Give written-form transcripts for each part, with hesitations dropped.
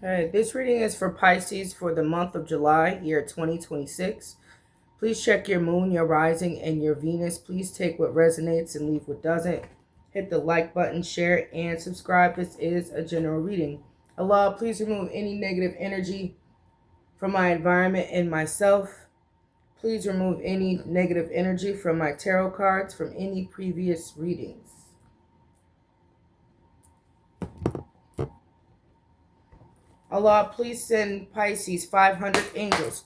Okay, this reading is for Pisces for the month of July, year 2026. Please check your moon, your rising, and your Venus. Please take what resonates and leave what doesn't. Hit the like button, share, and subscribe. This is a general reading. Allah, please remove any negative energy from my environment and myself. Please remove any negative energy from my tarot cards from any previous readings. Allah, please send Pisces 500 angels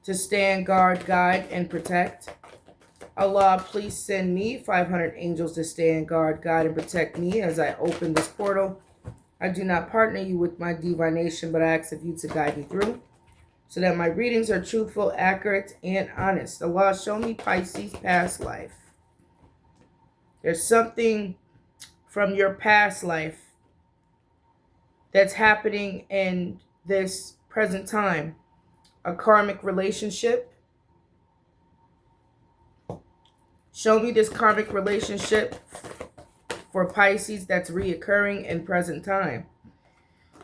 to stand guard, guide, and protect. Allah, please send me 500 angels to stand guard, guide, and protect me as I open this portal. I do not partner you with my divination, but I ask of you to guide me through so that my readings are truthful, accurate, and honest. Allah, show me Pisces' past life. There's something from your past life that's happening in this present time. A karmic relationship. Show me this karmic relationship for Pisces that's reoccurring in present time.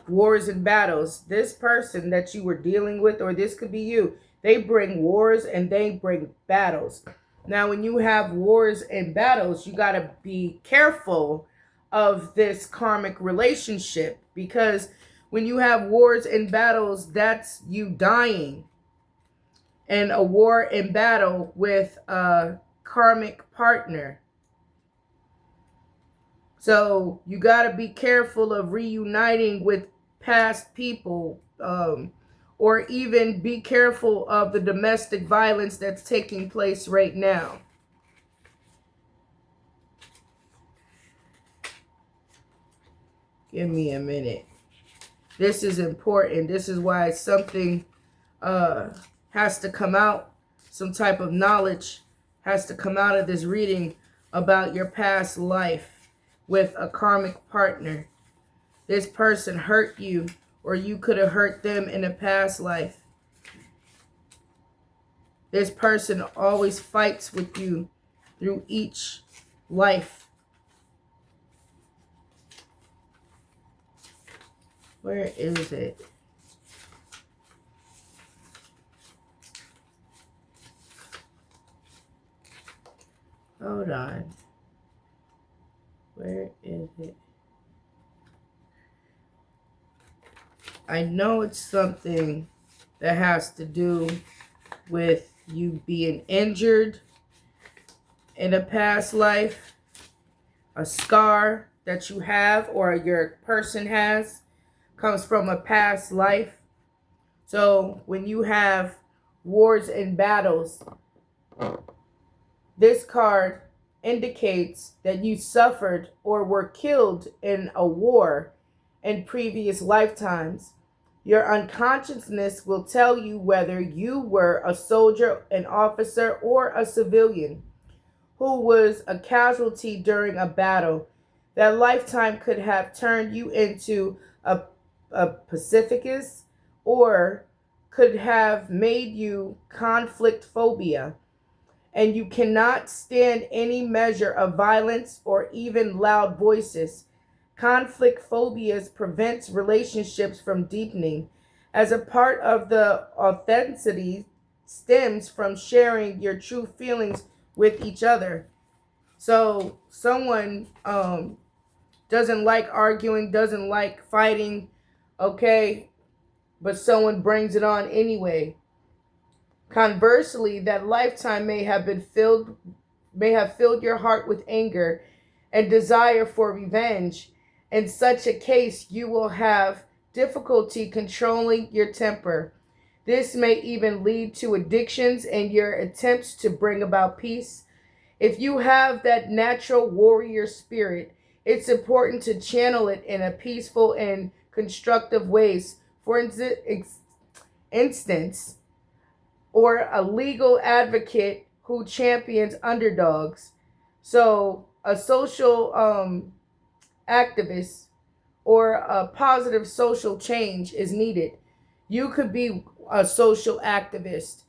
Wars and battles. This person that you were dealing with, or this could be you, they bring wars and they bring battles. Now, when you have wars and battles, you got to be careful of this karmic relationship, because when you have wars and battles, that's you dying. And a war and battle with a karmic partner. So you got to be careful of reuniting with past people, or even be careful of the domestic violence that's taking place right now. Give me a minute. This is important. This is why something has to come out. Some type of knowledge has to come out of this reading about your past life with a karmic partner. This person hurt you, or you could have hurt them in a past life. This person always fights with you through each life. Where is it? Hold on. Where is it? I know it's something that has to do with you being injured in a past life. A scar that you have or your person has comes from a past life. So when you have wars and battles, this card indicates that you suffered or were killed in a war in previous lifetimes. Your unconsciousness will tell you whether you were a soldier, an officer, or a civilian who was a casualty during a battle. That lifetime could have turned you into a pacifist, or could have made you conflict phobia. And you cannot stand any measure of violence or even loud voices. Conflict phobias prevents relationships from deepening, as a part of the authenticity stems from sharing your true feelings with each other. So someone doesn't like arguing, doesn't like fighting, okay, but someone brings it on anyway. Conversely, that lifetime may have filled your heart with anger and desire for revenge. In such a case, you will have difficulty controlling your temper. This may even lead to addictions and your attempts to bring about peace. If you have that natural warrior spirit, it's important to channel it in a peaceful and constructive ways. For instance, or a legal advocate who champions underdogs. So a social activist or a positive social change is needed. You could be a social activist,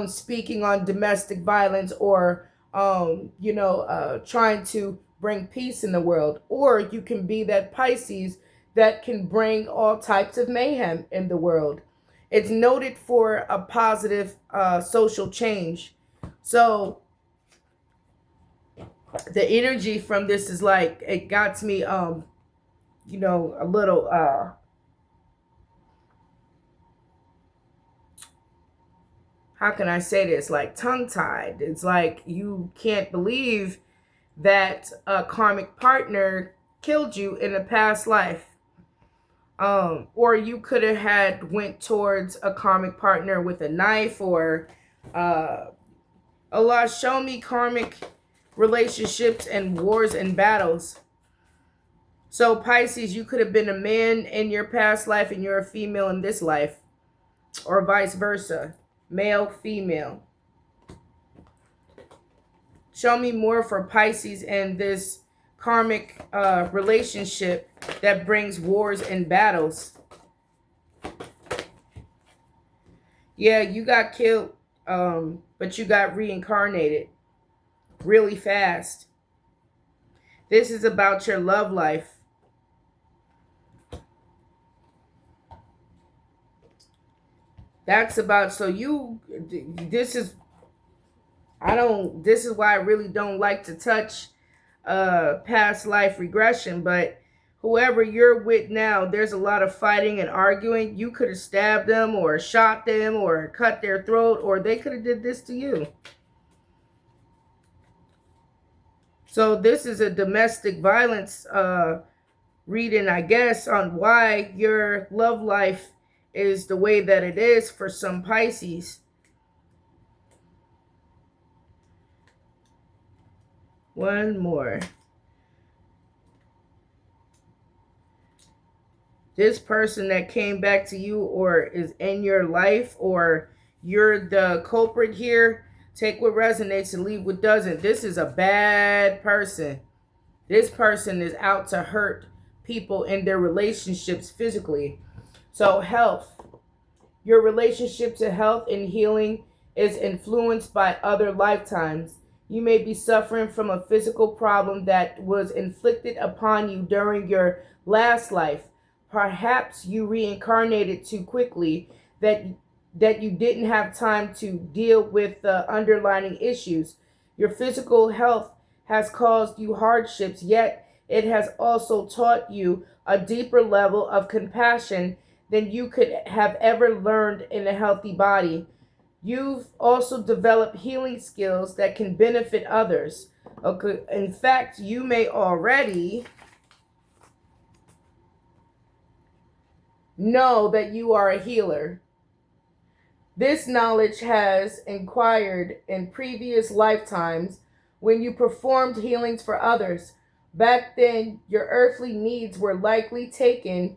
speaking on domestic violence, or trying to bring peace in the world. Or you can be that Pisces that can bring all types of mayhem in the world. It's noted for a positive social change. So the energy from this is like, it got me, you know, a little, how can I say this? Like tongue-tied. It's like you can't believe that a karmic partner killed you in a past life. Or you could have went towards a karmic partner with a knife, or Allah, show me karmic relationships and wars and battles. So Pisces, you could have been a man in your past life and you're a female in this life, or vice versa, male, female. Show me more for Pisces and this karmic relationship that brings wars and battles. Yeah, you got killed, but you got reincarnated really fast. This is about your love life. That's about, so you, this is why I really don't like to touch past life regression, but whoever you're with now, there's a lot of fighting and arguing. You could have stabbed them or shot them or cut their throat, or they could have did this to you. So this is a domestic violence reading, I guess, on why your love life is the way that it is for some Pisces. One more. This person that came back to you or is in your life, or you're the culprit here, take what resonates and leave what doesn't. This is a bad person. This person is out to hurt people in their relationships physically. So health. Your relationship to health and healing is influenced by other lifetimes. You may be suffering from a physical problem that was inflicted upon you during your last life. Perhaps you reincarnated too quickly, that you didn't have time to deal with the underlying issues. Your physical health has caused you hardships, yet it has also taught you a deeper level of compassion than you could have ever learned in a healthy body. You've also developed healing skills that can benefit others. Okay. In fact, you may already know that you are a healer. This knowledge has acquired in previous lifetimes when you performed healings for others. Back then, your earthly needs were likely taken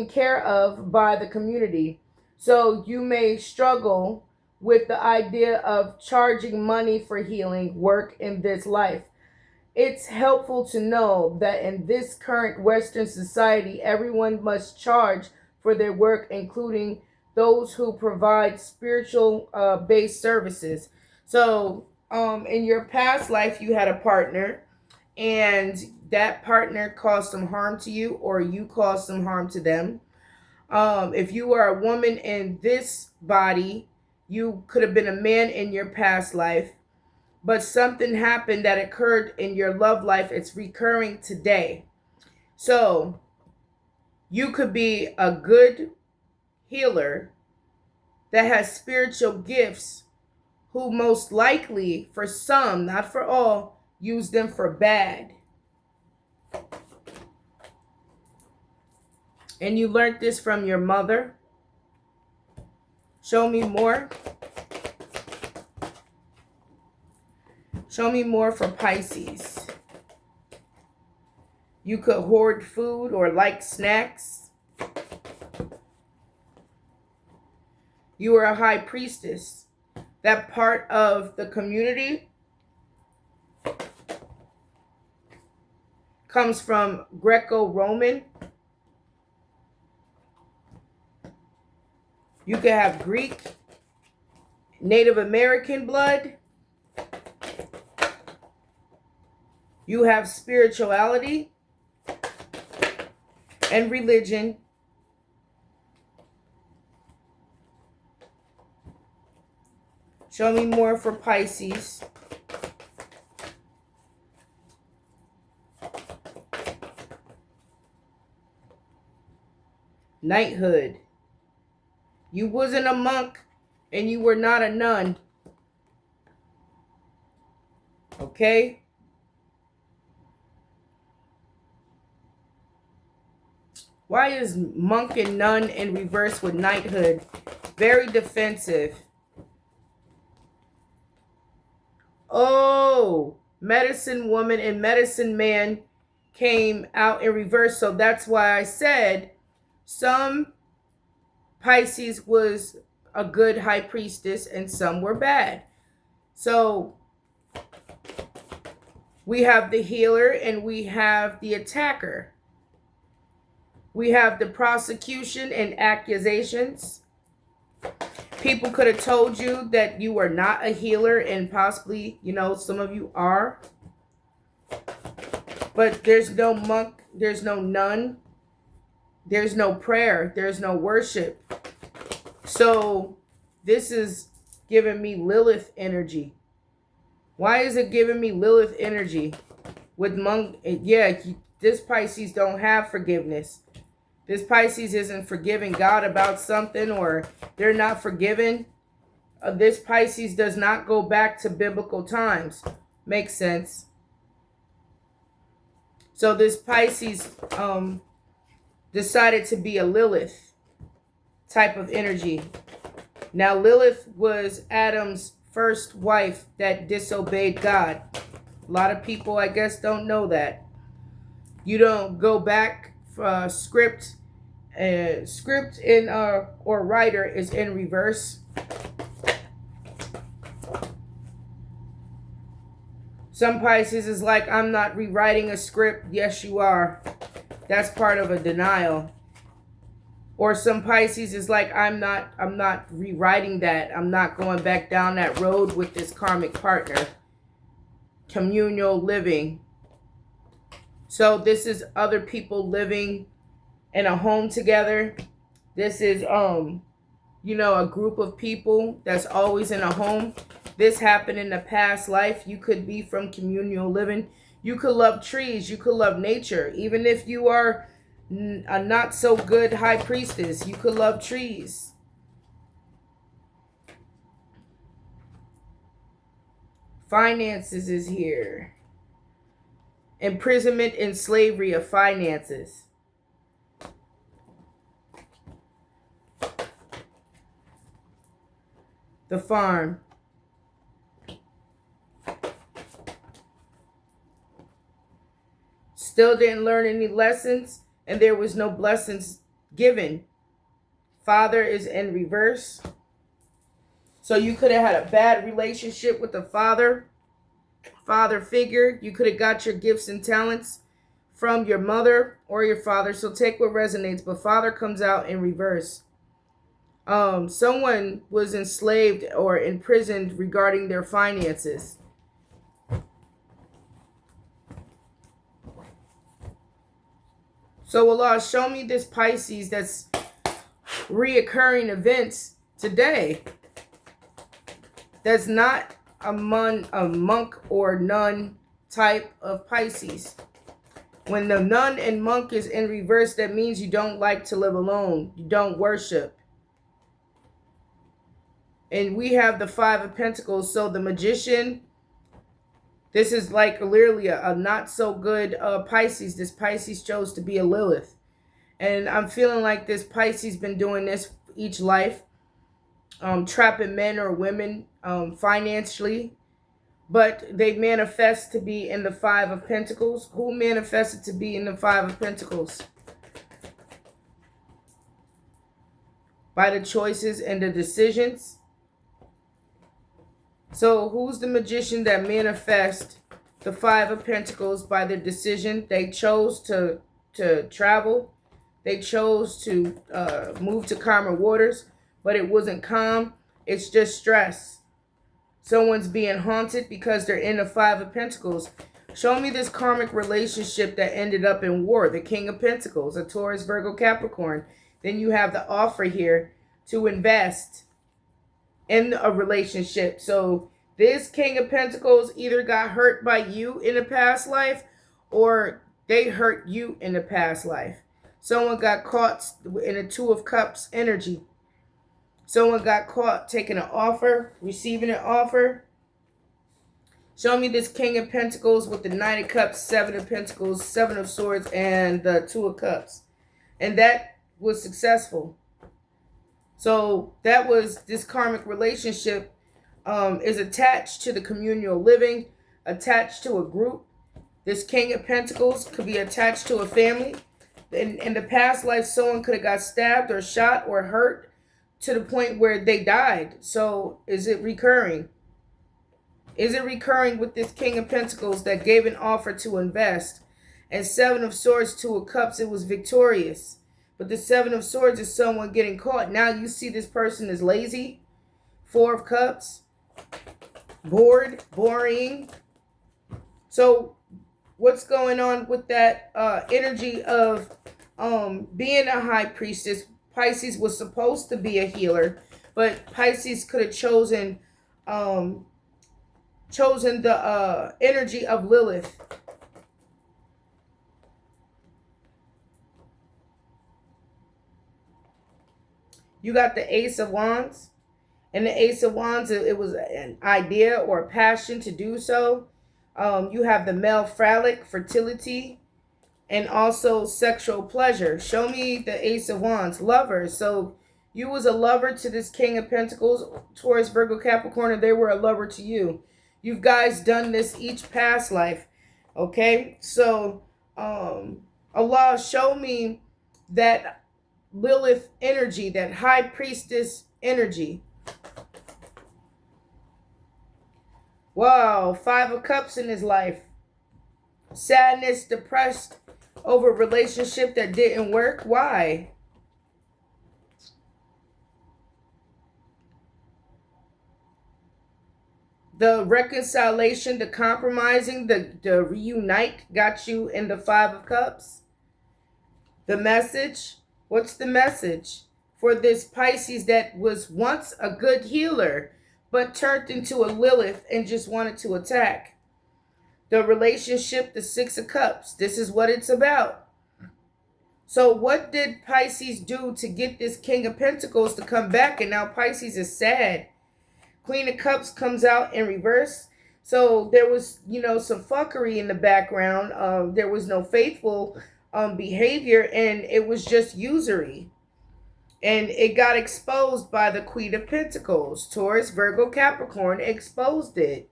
care of by the community. So you may struggle with the idea of charging money for healing work in this life. It's helpful to know that in this current Western society, everyone must charge for their work, including those who provide spiritual based services. So in your past life, you had a partner, and that partner caused some harm to you, or you caused some harm to them. If you are a woman in this body, you could have been a man in your past life, but something happened that occurred in your love life. It's recurring today. So you could be a good healer that has spiritual gifts, who most likely, for some, not for all, use them for bad. And you learned this from your mother. Show me more. Show me more for Pisces. You could hoard food or like snacks. You are a high priestess. That part of the community comes from Greco-Roman. You could have Greek, Native American blood. You have spirituality. and religion. Show me more for Pisces. Knighthood. You wasn't a monk and you were not a nun. Okay? Why is monk and nun in reverse with knighthood? Very defensive. Oh, medicine woman and medicine man came out in reverse. So that's why I said some Pisces was a good high priestess and some were bad. So we have the healer and we have the attacker. We have the prosecution and accusations. People could have told you that you were not a healer, and possibly, you know, some of you are. But there's no monk, there's no nun, there's no prayer, there's no worship. So this is giving me Lilith energy. Why is it giving me Lilith energy? With monk, yeah, this Pisces don't have forgiveness. This Pisces isn't forgiving God about something, or they're not forgiven. This Pisces does not go back to biblical times. Makes sense. So this Pisces decided to be a Lilith type of energy. Now Lilith was Adam's first wife that disobeyed God. A lot of people, I guess, don't know that. You don't go back. Script in or writer is in reverse. Some Pisces is like, I'm not rewriting a script. Yes, you are. That's part of a denial. Or some Pisces is like, I'm not rewriting that. I'm not going back down that road with this karmic partner. Communal living. So this is other people living in a home together. This is you know, a group of people that's always in a home. This happened in a past life. You could be from communal living. You could love trees. You could love nature. Even if you are a not so good high priestess, you could love trees. Finances is here. Imprisonment and slavery of finances. The farm. Still didn't learn any lessons, and there was no blessings given. Father is in reverse. So you could have had a bad relationship with the father figure. You could have got your gifts and talents from your mother or your father. So take what resonates, but father comes out in reverse. Someone was enslaved or imprisoned regarding their finances. So Allah, show me this Pisces that's reoccurring events today. That's not a monk or nun type of Pisces. When the nun and monk is in reverse, that means you don't like to live alone. You don't worship. And we have the Five of Pentacles. So the Magician, this is like literally a not so good Pisces. This Pisces chose to be a Lilith. And I'm feeling like this Pisces been doing this each life. Trapping men or women financially. But they manifest to be in the Five of Pentacles. Who manifested to be in the Five of Pentacles? By the choices and the decisions. So who's the magician that manifests the Five of Pentacles by the decision? They chose to travel. They chose to move to calmer waters, but it wasn't calm. It's just stress. Someone's being haunted because they're in the Five of Pentacles. Show me this karmic relationship that ended up in war. The King of Pentacles, a Taurus, Virgo, Capricorn. Then you have the offer here to invest in a relationship. So this King of Pentacles either got hurt by you in a past life or they hurt you in a past life. Someone got caught in a Two of Cups energy. Someone got caught taking an offer, receiving an offer. Show me this King of Pentacles with the Knight of Cups, Seven of Pentacles, Seven of Swords, and the Two of Cups. And that was successful. So that was this karmic relationship is attached to the communal living, attached to a group. This King of Pentacles could be attached to a family. In the past life, someone could have got stabbed or shot or hurt to the point where they died. So is it recurring? Is it recurring with this King of Pentacles that gave an offer to invest? And Seven of Swords, Two of Cups, it was victorious. But the Seven of Swords is someone getting caught. Now you see this person is lazy. Four of Cups. Bored, boring. So what's going on with that energy of being a high priestess? Pisces was supposed to be a healer, but Pisces could have chosen the energy of Lilith. You got the Ace of Wands. And the Ace of Wands, it was an idea or a passion to do so. You have the male phallic, fertility, and also sexual pleasure. Show me the Ace of Wands, lover. So you was a lover to this King of Pentacles, Taurus, Virgo, Capricorn, and they were a lover to you. You guys done this each past life. Okay? So Allah, show me that Lilith energy, that high priestess energy. Wow, Five of Cups in his life. Sadness, depressed over a relationship that didn't work. Why? The reconciliation, the compromising, the reunite got you in the Five of Cups. The message. What's the message for this Pisces that was once a good healer but turned into a Lilith and just wanted to attack? The relationship, the Six of Cups. This is what it's about. So what did Pisces do to get this King of Pentacles to come back? And now Pisces is sad. Queen of Cups comes out in reverse. So there was, some fuckery in the background. There was no faithful behavior, and it was just usury. And it got exposed by the Queen of Pentacles. Taurus, Virgo, Capricorn exposed it.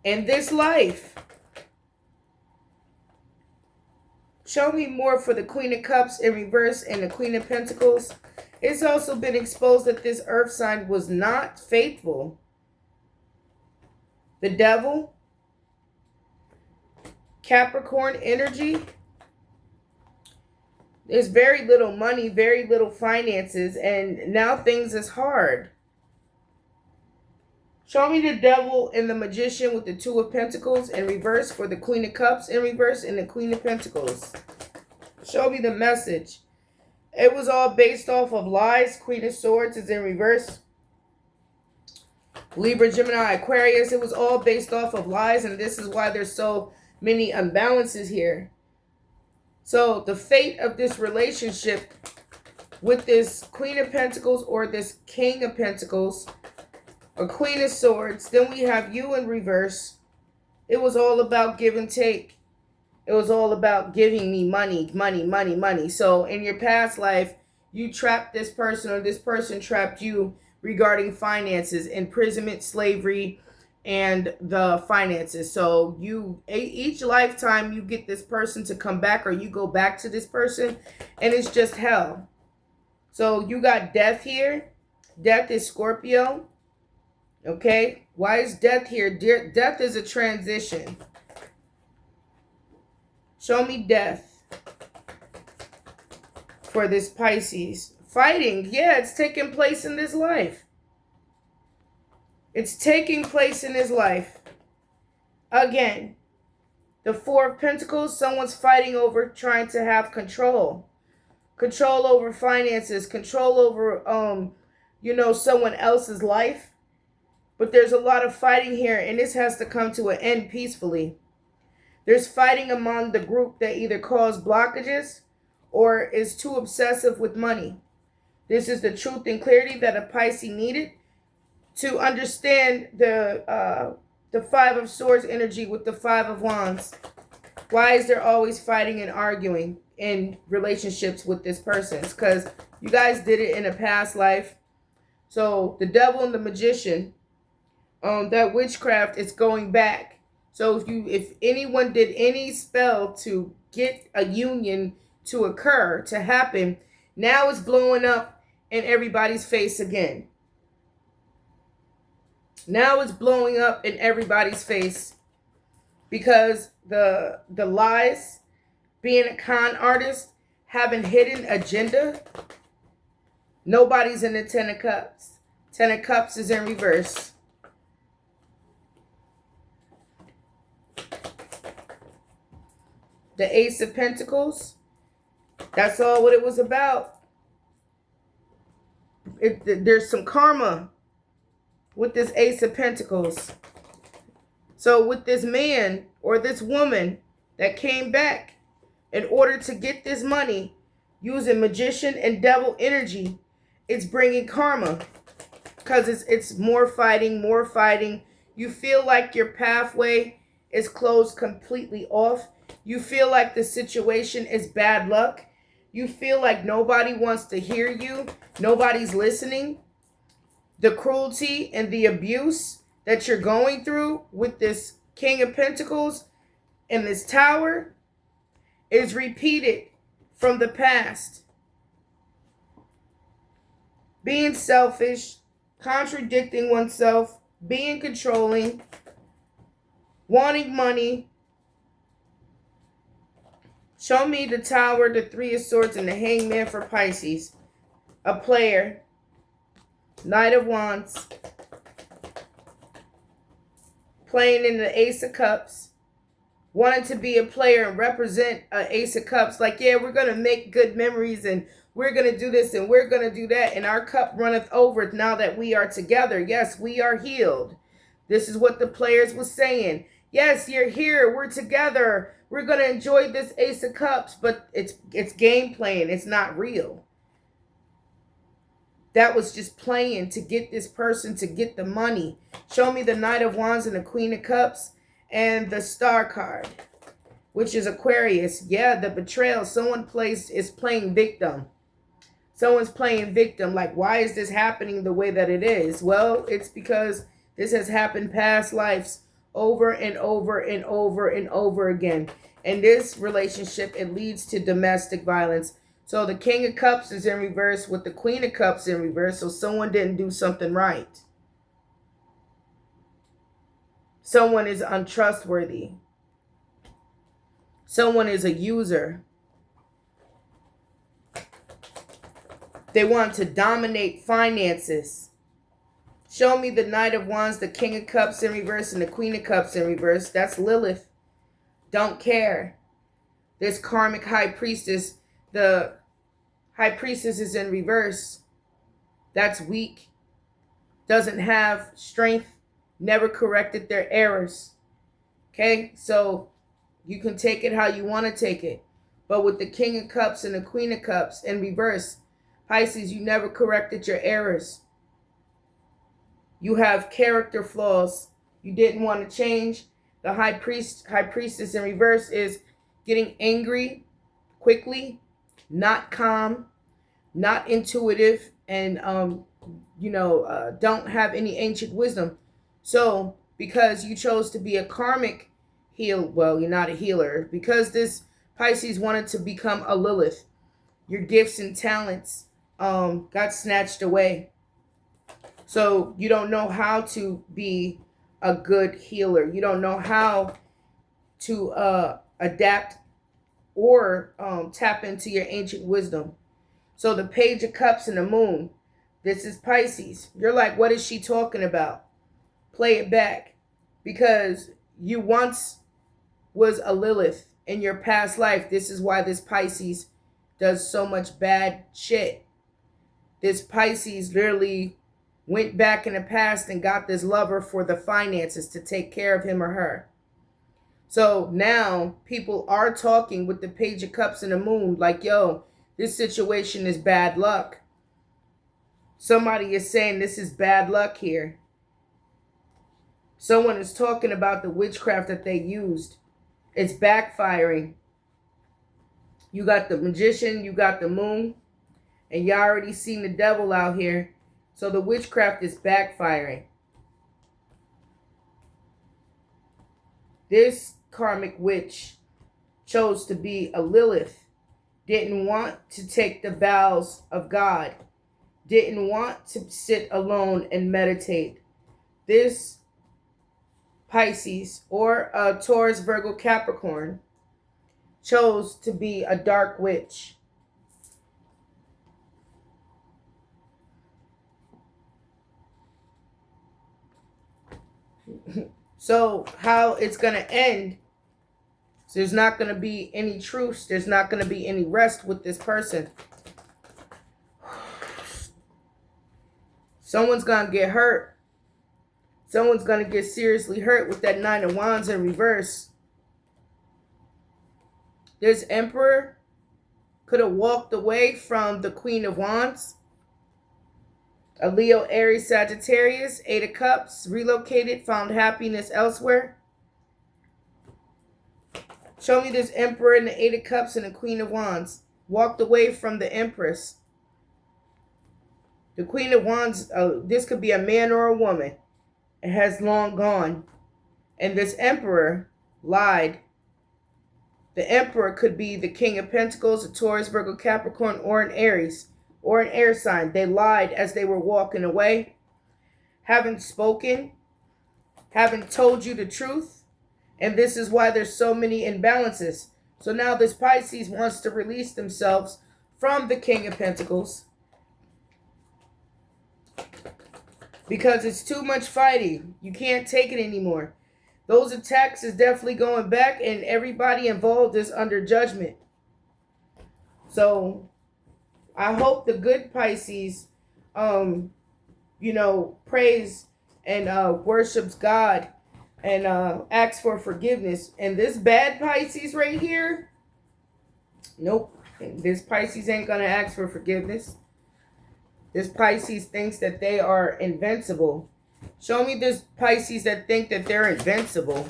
In this life. Show me more for the Queen of Cups in reverse and the Queen of Pentacles. It's also been exposed that this earth sign was not faithful. The Devil. Capricorn energy. There's very little money, very little finances, and now things is hard. Show me the Devil and the Magician with the Two of Pentacles in reverse for the Queen of Cups in reverse and the Queen of Pentacles. Show me the message. It was all based off of lies. Queen of Swords is in reverse. Libra, Gemini, Aquarius. It was all based off of lies, and this is why there's so many imbalances here. So the fate of this relationship with this Queen of Pentacles or this King of Pentacles or Queen of Swords, then we have you in reverse. It was all about give and take. It was all about giving me money, money, money, money. So in your past life, you trapped this person or this person trapped you regarding finances, imprisonment, slavery, and the finances. So each lifetime you get this person to come back or you go back to this person, and it's just hell. So you got death here. Death is Scorpio. Okay, why is death here? Death is a transition. Show me death for this Pisces. Fighting, yeah, it's taking place in this life. It's taking place in his life. Again, the Four of Pentacles, someone's fighting over trying to have control. Control over finances, control over, someone else's life. But there's a lot of fighting here, and this has to come to an end peacefully. There's fighting among the group that either cause blockages or is too obsessive with money. This is the truth and clarity that a Pisces needed to understand the Five of Swords energy with the Five of Wands. Why is there always fighting and arguing in relationships with this person? It's because you guys did it in a past life. So the Devil and the Magician, that witchcraft is going back. So if anyone did any spell to get a union to occur, to happen, now it's blowing up in everybody's face again. Now it's blowing up in everybody's face because the lies, being a con artist, having hidden agenda. Nobody's in the Ten of Cups. Ten of Cups is in reverse. The Ace of Pentacles, that's all what it was about. There's some karma with this Ace of Pentacles. So with this man or this woman that came back in order to get this money using Magician and Devil energy, it's bringing karma. Because it's more fighting, more fighting. You feel like your pathway is closed completely off. You feel like the situation is bad luck. You feel like nobody wants to hear you. Nobody's listening. The cruelty and the abuse that you're going through with this King of Pentacles and this Tower is repeated from the past. Being selfish, contradicting oneself, being controlling, wanting money. Show me the Tower, the Three of Swords, and the Hangman for Pisces. A player. Knight of Wands. Playing in the Ace of Cups. Wanting to be a player and represent an Ace of Cups. Like, yeah, we're going to make good memories and we're going to do this and we're going to do that. And our cup runneth over now that we are together. Yes, we are healed. This is what the players was saying. Yes, you're here. We're together. We're going to enjoy this Ace of Cups. But it's game playing. It's not real. That was just playing to get this person to get the money. Show me the Knight of Wands and the Queen of Cups and the Star card, which is Aquarius. Yeah, the betrayal. Someone is playing victim. Someone's playing victim. Like, why is this happening the way that it is? Well, it's because this has happened past lives over and over and over and over again. And this relationship, it leads to domestic violence. So the King of Cups is in reverse with the Queen of Cups in reverse. So someone didn't do something right. Someone is untrustworthy. Someone is a user. They want to dominate finances. Show me the Knight of Wands, the King of Cups in reverse, and the Queen of Cups in reverse. That's Lilith. Don't care. This Karmic High Priestess. The High Priestess is in reverse. That's weak. Doesn't have strength. Never corrected their errors. Okay? So you can take it how you want to take it. But with the King of Cups and the Queen of Cups in reverse, Pisces, you never corrected your errors. You have character flaws. You didn't want to change. The High Priestess in reverse is getting angry quickly, not calm, not intuitive, and don't have any ancient wisdom. So because you chose to be a karmic well, you're not a healer. Because this Pisces wanted to become a Lilith, your gifts and talents got snatched away. So you don't know how to be a good healer. You don't know how to adapt or tap into your ancient wisdom. So the Page of Cups and the Moon, this is Pisces. You're like, what is she talking about? Play it back. Because you once was a Lilith in your past life. This is why this Pisces does so much bad shit. This Pisces literally went back in the past and got this lover for the finances to take care of him or her. So now people are talking with the Page of Cups and the Moon like, yo, this situation is bad luck. Somebody is saying this is bad luck here. Someone is talking about the witchcraft that they used. It's backfiring. You got the Magician, you got the Moon, and you already seen the devil out here. So the witchcraft is backfiring. This karmic witch chose to be a Lilith. Didn't want to take the vows of God. Didn't want to sit alone and meditate. This Pisces, or a Taurus, Virgo, Capricorn, chose to be a dark witch. So how it's going to end, there's not going to be any truce. There's not going to be any rest with this person. Someone's going to get hurt. Someone's going to get seriously hurt with that Nine of Wands in reverse. This Emperor could have walked away from the Queen of Wands. A Leo, Aries, Sagittarius, Eight of Cups, relocated, found happiness elsewhere. Show me this Emperor and the Eight of Cups and the Queen of Wands. Walked away from the Empress. The Queen of Wands, this could be a man or a woman. It has long gone. And this Emperor lied. The Emperor could be the King of Pentacles, a Taurus, Virgo, Capricorn, or an Aries, or an air sign. They lied as they were walking away. Haven't spoken. Haven't told you the truth. And this is why there's so many imbalances. So now this Pisces wants to release themselves from the King of Pentacles. Because it's too much fighting. You can't take it anymore. Those attacks is definitely going back, and everybody involved is under judgment. So I hope the good Pisces, prays and worships God and asks for forgiveness. And this bad Pisces right here, nope. This Pisces ain't going to ask for forgiveness. This Pisces thinks that they are invincible. Show me this Pisces that think that they're invincible.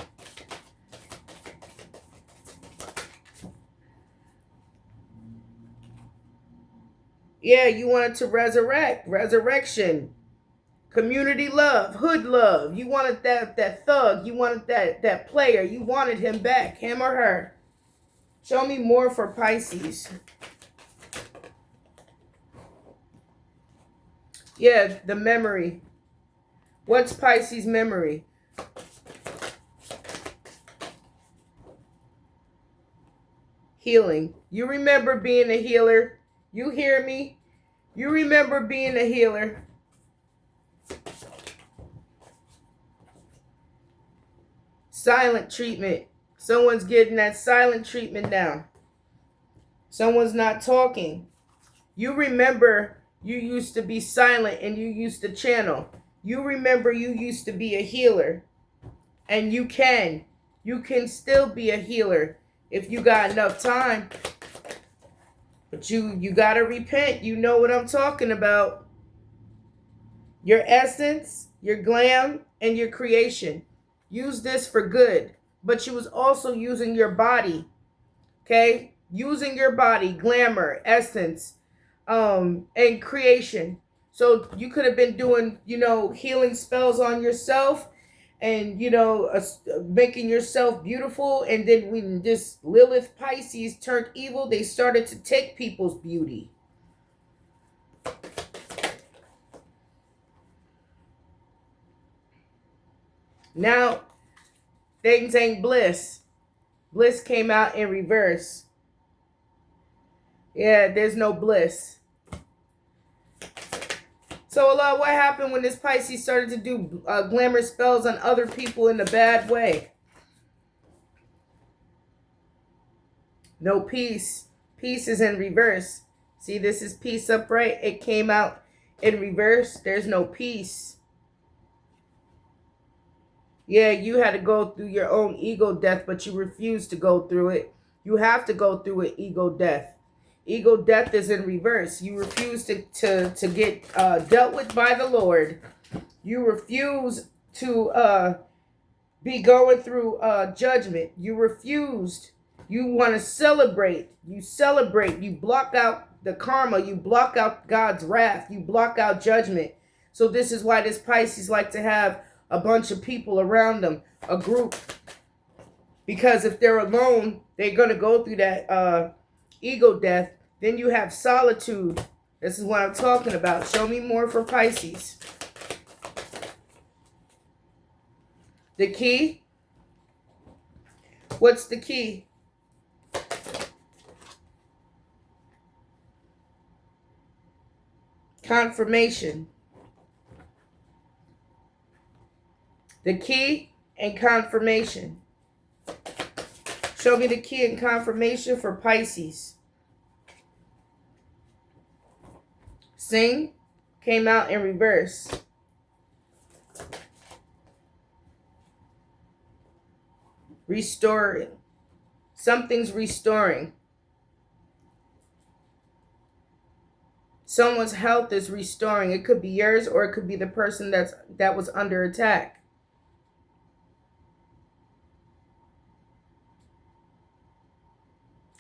Yeah, you wanted to resurrect. Resurrection. Community love. Hood love. You wanted that thug. You wanted that player. You wanted him back. Him or her. Show me more for Pisces. Yeah, the memory. What's Pisces' memory? Healing. You remember being a healer. You hear me? You remember being a healer. Silent treatment. Someone's getting that silent treatment now. Someone's not talking. You remember you used to be silent and you used to channel. You remember you used to be a healer. And you can. You can still be a healer if you got enough time. But you got to repent. You know what I'm talking about. Your essence, your glam, and your creation. Use this for good. But you was also using your body. Okay? Using your body, glamour, essence, and creation. So you could have been doing, healing spells on yourself and, making yourself beautiful. And then when this Lilith Pisces turned evil, they started to take people's beauty. Now, things ain't bliss. Bliss came out in reverse. Yeah, there's no bliss. So, what happened when this Pisces started to do glamour spells on other people in a bad way? No peace. Peace is in reverse. See, this is peace upright. It came out in reverse. There's no peace. Yeah, you had to go through your own ego death, but you refused to go through it. You have to go through an ego death. Ego death is in reverse. You refuse to get dealt with by the Lord. You refuse to be going through judgment. You refused. You want to celebrate. You celebrate. You block out the karma. You block out God's wrath. You block out judgment. So this is why this Pisces like to have a bunch of people around them, a group. Because if they're alone, they're going to go through that ego death. Then you have solitude. This is what I'm talking about. Show me more for Pisces. The key? What's the key? Confirmation. The key and confirmation. Show me the key and confirmation for Pisces. Sing came out in reverse. Restoring. Something's restoring. Someone's health is restoring. It could be yours or it could be the person that was under attack.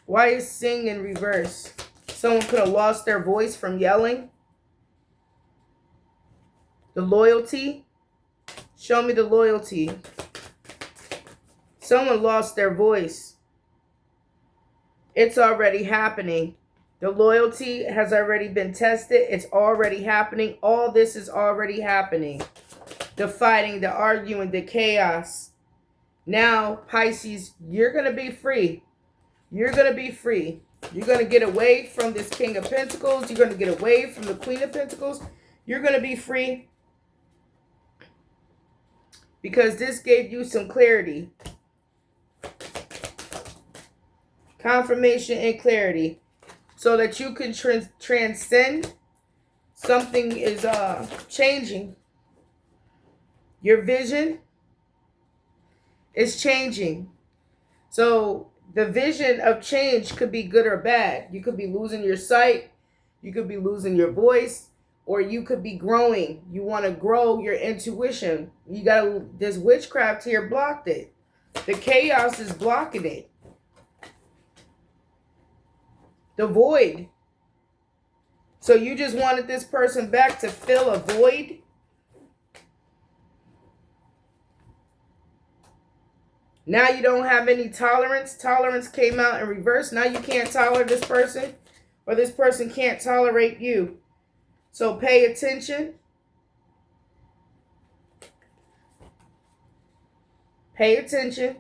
Why is sing in reverse? Someone could have lost their voice from yelling. The loyalty. Show me the loyalty. Someone lost their voice. It's already happening. The loyalty has already been tested. It's already happening. All this is already happening. The fighting, the arguing, the chaos. Now, Pisces, you're going to be free. You're going to be free. You're going to get away from this King of Pentacles. You're going to get away from the Queen of Pentacles. You're going to be free. Because this gave you some clarity. Confirmation and clarity. So that you can transcend. Something is changing. Your vision is changing. So the vision of change could be good or bad. You could be losing your sight. You could be losing your voice. Or you could be growing. You want to grow your intuition. You got this witchcraft here blocked it. The chaos is blocking it. The void. So you just wanted this person back to fill a void? Now you don't have any tolerance. Tolerance came out in reverse. Now you can't tolerate this person, or this person can't tolerate you. So pay attention. Pay attention.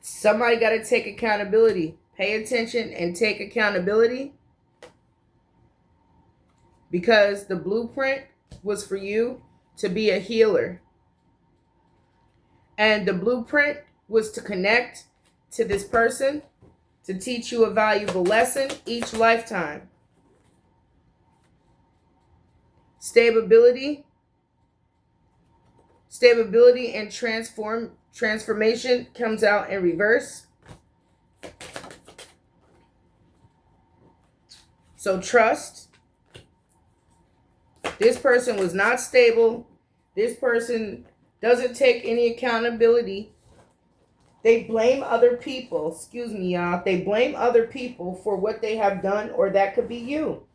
Somebody got to take accountability. Pay attention and take accountability. Because the blueprint was for you to be a healer. And the blueprint was to connect to this person, to teach you a valuable lesson each lifetime. Stability. Stability and transformation comes out in reverse. So trust. This person was not stable. This person doesn't take any accountability. They blame other people. Excuse me, y'all. They blame other people for what they have done, or that could be you.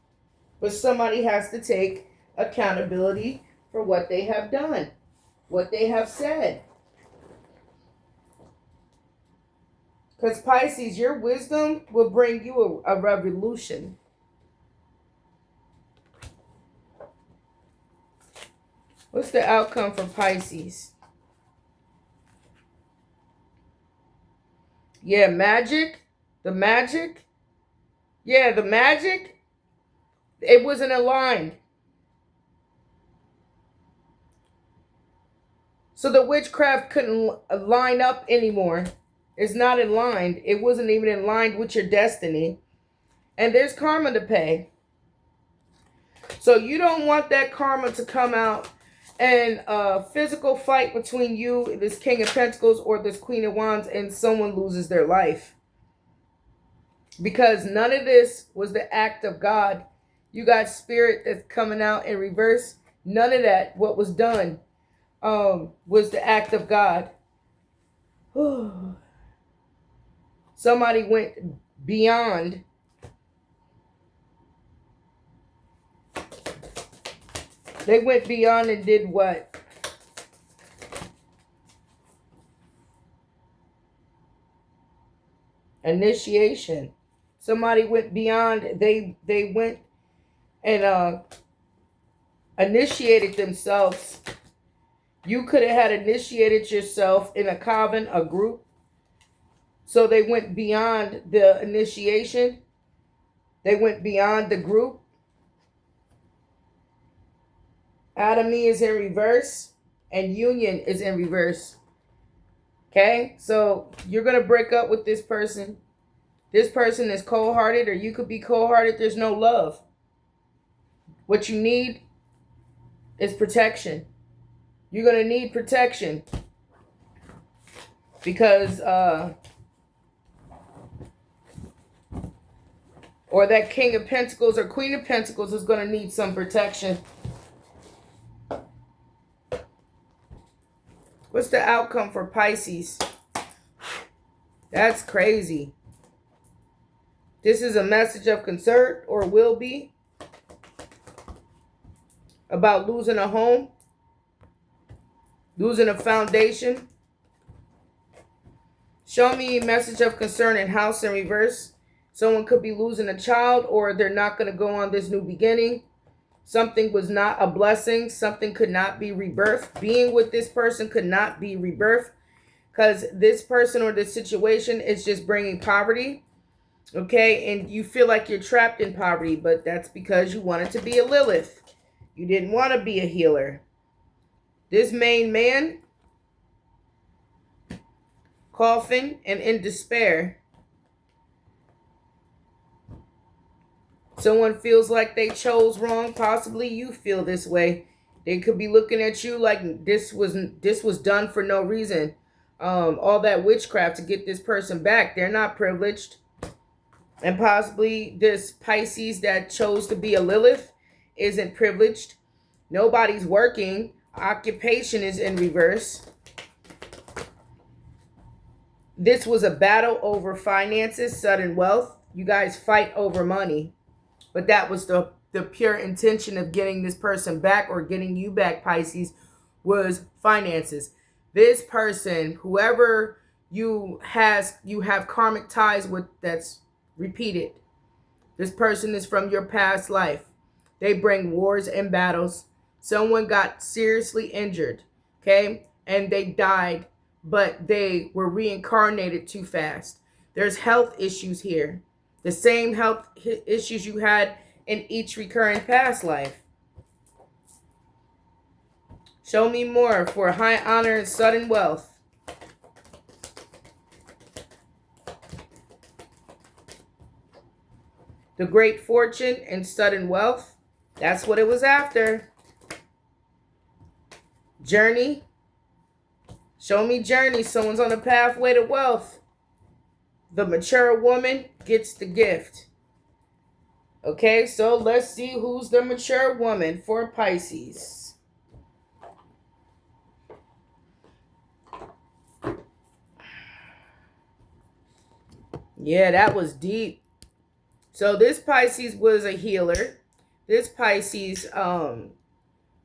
But somebody has to take accountability for what they have done, what they have said. Because Pisces, your wisdom will bring you a revolution. What's the outcome for Pisces? Yeah, magic. The magic. Yeah, the magic. It wasn't aligned. So the witchcraft couldn't line up anymore. It's not in line. It wasn't even in line with your destiny. And there's karma to pay. So you don't want that karma to come out and a physical fight between you, this King of Pentacles, or this Queen of Wands, and someone loses their life. Because none of this was the act of God. You got spirit that's coming out in reverse. None of that, what was done, was the act of God. Somebody went beyond. They went beyond and did what? Initiation. Somebody went beyond. They went and initiated themselves. You could have had initiated yourself in a coven, a group. So they went beyond the initiation. They went beyond the group. AL-Ghaniy is in reverse and union is in reverse. Okay, so you're going to break up with this person. This person is cold-hearted, or you could be cold-hearted. There's no love. What you need is protection. You're going to need protection because or that King of Pentacles or Queen of Pentacles is going to need some protection. What's the outcome for Pisces? That's crazy. This is a message of concern, or will be, about losing a home, losing a foundation. Show me a message of concern in house in reverse. Someone could be losing a child, or they're not going to go on this new beginning. Something was not a blessing. Something could not be rebirthed. Being with this person could not be rebirthed because this person or this situation is just bringing poverty. Okay, and you feel like you're trapped in poverty, but that's because you wanted to be a Lilith. You didn't want to be a healer. This main man, coughing and in despair. Someone feels like they chose wrong. Possibly you feel this way. They could be looking at you like this was done for no reason. All that witchcraft to get this person back. They're not privileged. And possibly this Pisces that chose to be a Lilith isn't privileged. Nobody's working. Occupation is in reverse. This was a battle over finances, sudden wealth. You guys fight over money. But that was the pure intention of getting this person back, or getting you back, Pisces, was finances. This person, whoever you have karmic ties with, that's repeated. This person is from your past life. They bring wars and battles. Someone got seriously injured, okay? And they died, but they were reincarnated too fast. There's health issues here. The same health issues you had in each recurring past life. Show me more for high honor and sudden wealth. The great fortune and sudden wealth. That's what it was after. Journey. Show me journey. Someone's on the pathway to wealth. The mature woman gets the gift. Okay, so let's see who's the mature woman for Pisces. Yeah, that was deep. So this Pisces was a healer. This Pisces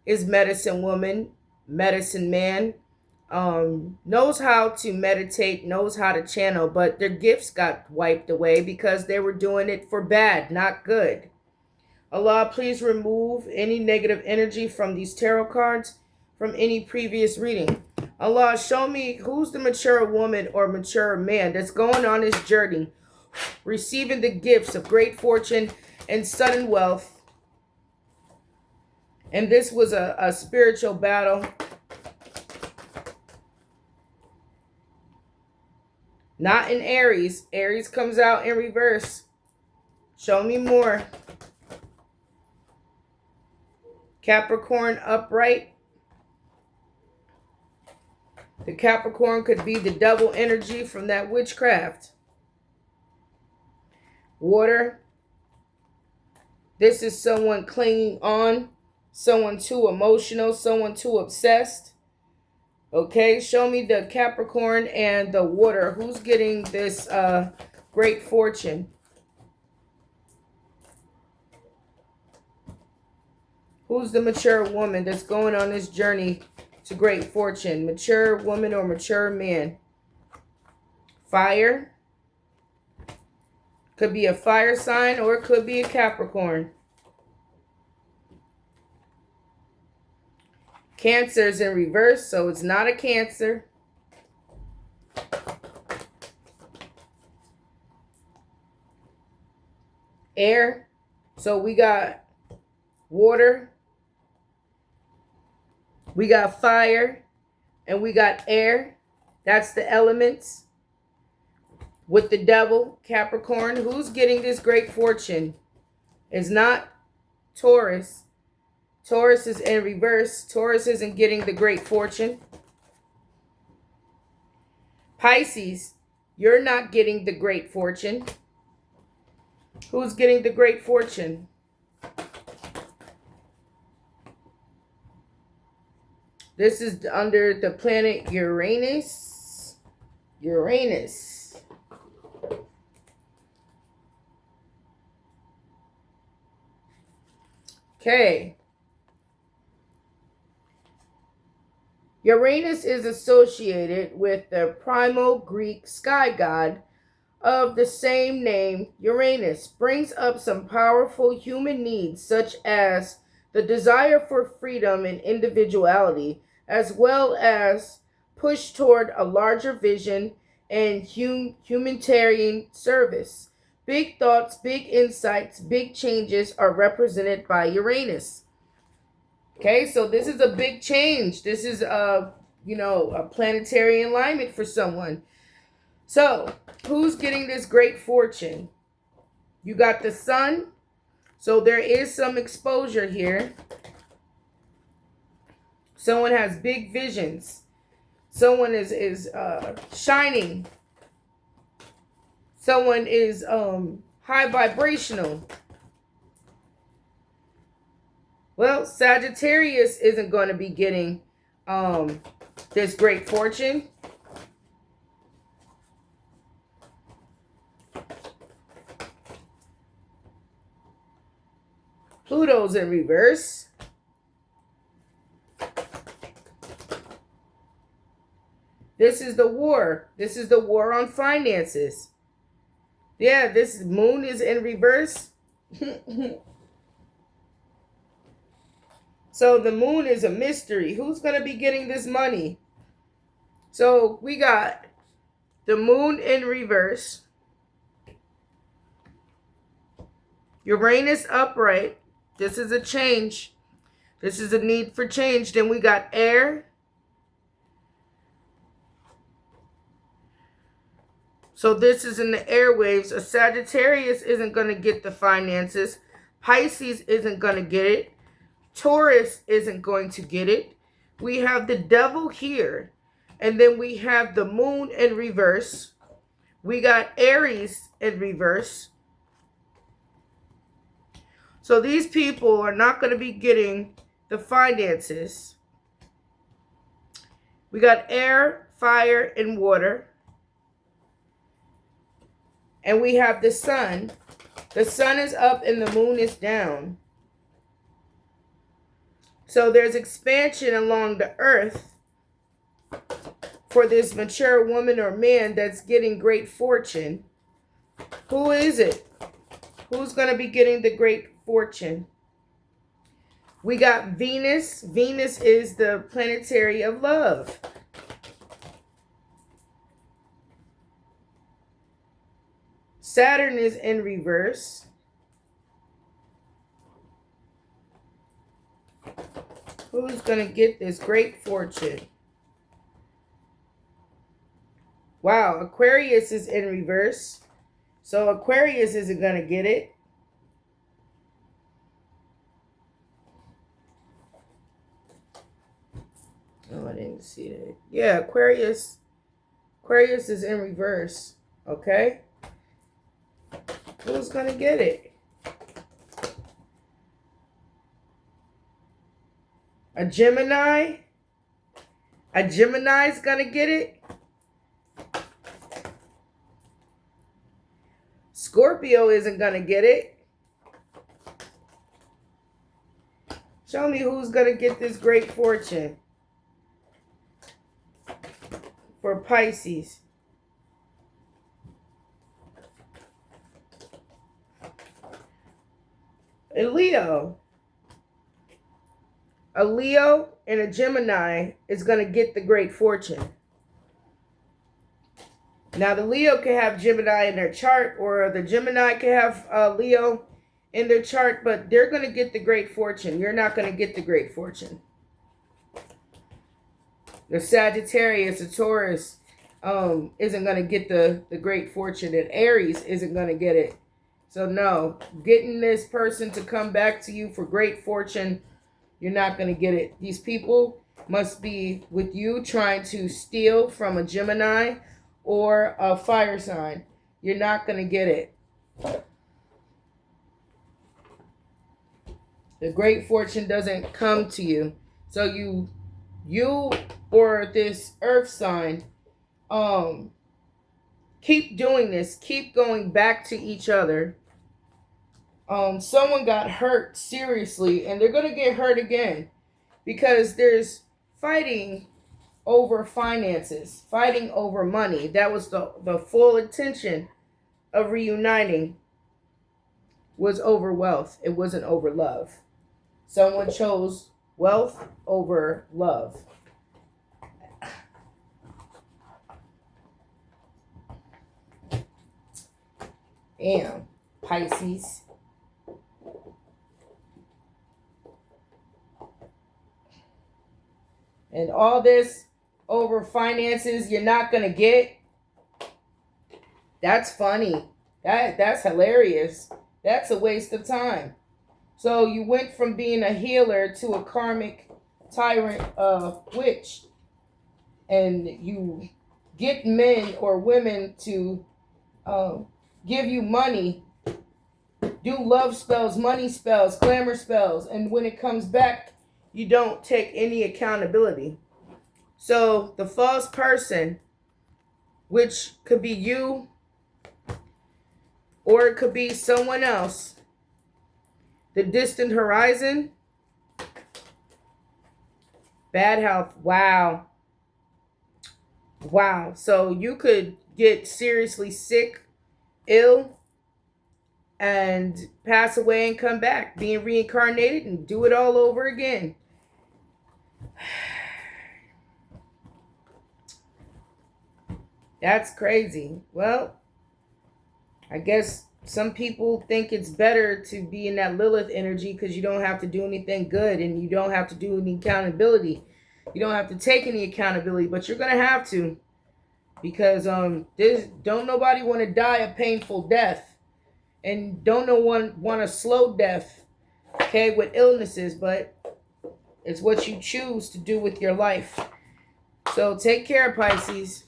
is medicine woman, medicine man. Knows how to meditate, knows how to channel, but their gifts got wiped away because they were doing it for bad, not good. Allah, please remove any negative energy from these tarot cards, from any previous reading. Allah, show me who's the mature woman or mature man that's going on this journey, receiving the gifts of great fortune and sudden wealth. And this was a spiritual battle. Not in Aries. Aries comes out in reverse. Show me more. Capricorn upright. The Capricorn could be the double energy from that witchcraft. Water. This is someone clinging on. Someone too emotional. Someone too obsessed. Okay, show me the Capricorn and the water. Who's getting this great fortune? Who's the mature woman that's going on this journey to great fortune? Mature woman or mature man? Fire. Could be a fire sign or it could be a Capricorn. Cancer's in reverse, so it's not a Cancer. Air. So we got water. We got fire. And we got air. That's the elements. With the devil, Capricorn. Who's getting this great fortune? It's not Taurus. Taurus is in reverse. Taurus isn't getting the great fortune. Pisces, you're not getting the great fortune. Who's getting the great fortune? This is under the planet Uranus. Uranus. Okay. Uranus is associated with the primal Greek sky god of the same name. Uranus brings up some powerful human needs such as the desire for freedom and individuality, as well as push toward a larger vision and humanitarian service. Big thoughts, big insights, big changes are represented by Uranus. Okay, so this is a big change. This is a planetary alignment for someone. So, who's getting this great fortune? You got the sun. So there is some exposure here. Someone has big visions. Someone is shining. Someone is high vibrational. Well, Sagittarius isn't going to be getting this great fortune. Pluto's in reverse. This is the war. This is the war on finances. Yeah, this moon is in reverse. So the moon is a mystery. Who's going to be getting this money? So we got the moon in reverse. Uranus upright. This is a change. This is a need for change. Then we got air. So this is in the airwaves. A Sagittarius isn't going to get the finances. Pisces isn't going to get it. Taurus isn't going to get it. We have the devil here. And then we have the moon in reverse. We got Aries in reverse. So these people are not going to be getting the finances. We got air, fire, and water. And we have the sun. The sun is up and the moon is down. So there's expansion along the earth for this mature woman or man that's getting great fortune. Who is it? Who's going to be getting the great fortune? We got Venus. Venus is the planetary of love. Saturn is in reverse. Who's going to get this great fortune? Wow, Aquarius is in reverse. So Aquarius isn't going to get it. Oh, I didn't see that. Yeah, Aquarius is in reverse. Okay. Who's going to get it? A Gemini? A Gemini's going to get it? Scorpio isn't going to get it. Show me who's going to get this great fortune for Pisces. A Leo. A Leo and a Gemini is going to get the great fortune. Now, the Leo can have Gemini in their chart, or the Gemini can have Leo in their chart, but they're going to get the great fortune. You're not going to get the great fortune. The Sagittarius, the Taurus, isn't going to get the great fortune, and Aries isn't going to get it. So, no, getting this person to come back to you for great fortune, you're not going to get it. These people must be with you trying to steal from a Gemini or a fire sign. You're not going to get it. The great fortune doesn't come to you. So you or this earth sign, keep doing this. Keep going back to each other. Someone got hurt seriously, and they're going to get hurt again because there's fighting over finances, fighting over money. That was the full intention of reuniting, was over wealth. It wasn't over love. Someone chose wealth over love. Damn, Pisces. And all this over finances you're not going to get. That's funny. That's hilarious. That's a waste of time. So you went from being a healer to a karmic tyrant witch. And you get men or women to give you money, do love spells, money spells, glamour spells. And when it comes back, you don't take any accountability. So the false person, which could be you or it could be someone else, the distant horizon, bad health. Wow. Wow. So you could get seriously sick, ill, and pass away and come back, being reincarnated and do it all over again. That's crazy. Well, I guess some people think it's better to be in that Lilith energy because you don't have to do anything good and you don't have to do any accountability. You don't have to take any accountability, but you're going to have to, because don't nobody want to die a painful death, and don't no one want a slow death, okay, with illnesses, but it's what you choose to do with your life. So take care, Pisces.